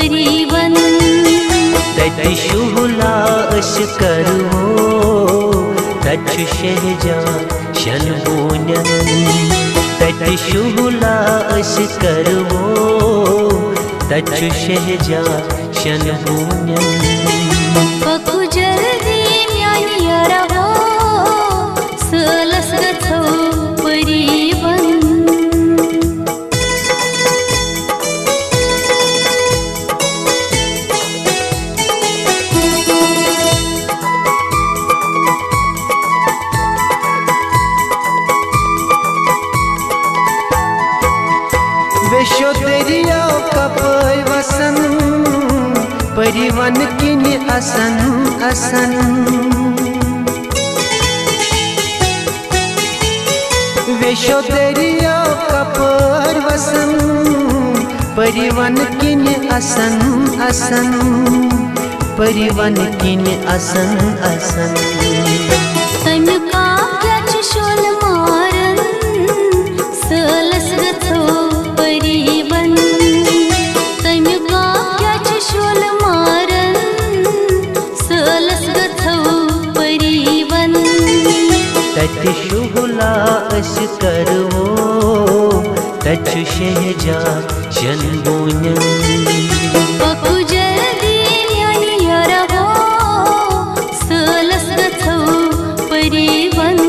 परिवन तति शुहुला अश करवो तच्छु शहजाद शनबोन्यन तति शुहुला अश करवो तच्छु शहजाद शनबोन्यन पकु जल्दी म्यानी यरवो सलस गथो परिवन वेशो दरिया कपय वसन परिवन किन असन असन वेशो दरिया कपय वसन परिवन किन असन असन परिवन किन असन असन तमिका क्या चुशोल मारन सलस गथो परिवन तमिका क्या चुशोल मारन सलस गथो परिवन तति शुहुला अश करवो तच्छु शहजाद शनबोन्यन पकु जल्दी म्यानी यरवो सलस गथो परिवन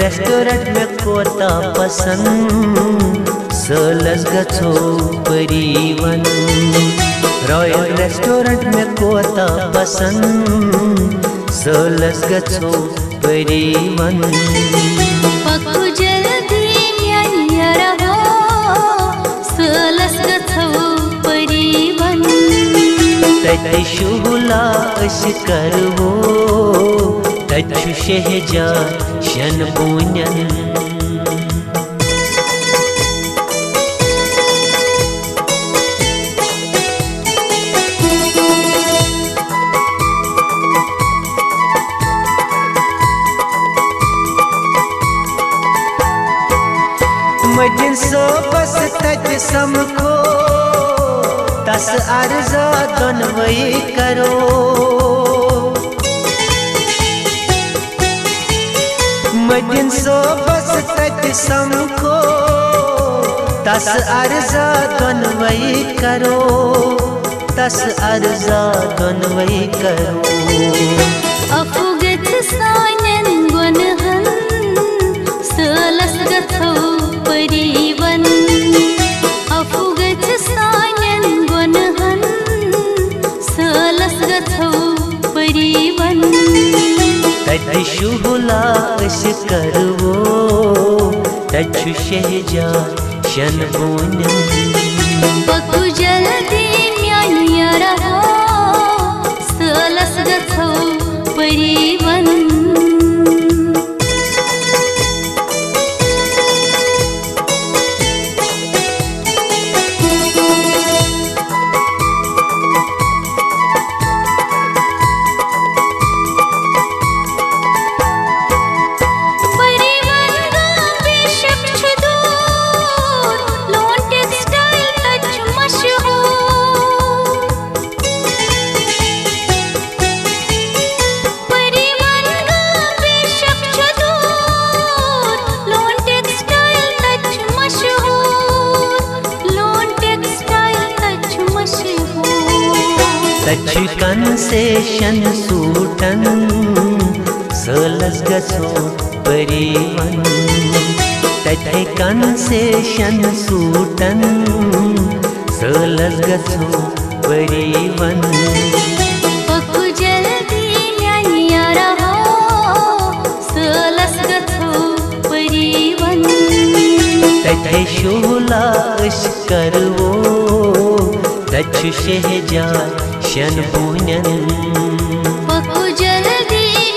रेस्टोरेंट में कोता पसंद सलस गथो परिवन रॉयल रेस्टोरेंट में कोता पसंद सलस गथो परिवन पकु जल्दी म्यानी यरवो सलस गथो परिवन तति शुहुला अश करवो तच्छु शहजाद शनबोन्यन मजिन सो बस तज समको तस अर्जा दोनवई करो मजिन सो बस तज समको तस अर्जा दोनवई करो तस अर्जा दोनवई करो अफुगथ सानन गुनहन सलस गथो परिवन अफुगथ सानन गुनहन सलस गथो परिवन तति शुहुला अश करवो तच्छु शहजाद शनबोन्यन पकु जल्दी म्यानी यरवो सलस गथो परिवन तच्छु कंसेशन सूटन सलस गथो परिवन तथे कंसेशन सूटन सलस गथो परिवन पकु जल्दी म्यानी तथे शोला अस करवो तछु शहजाद शन बोनन पकु जल्दी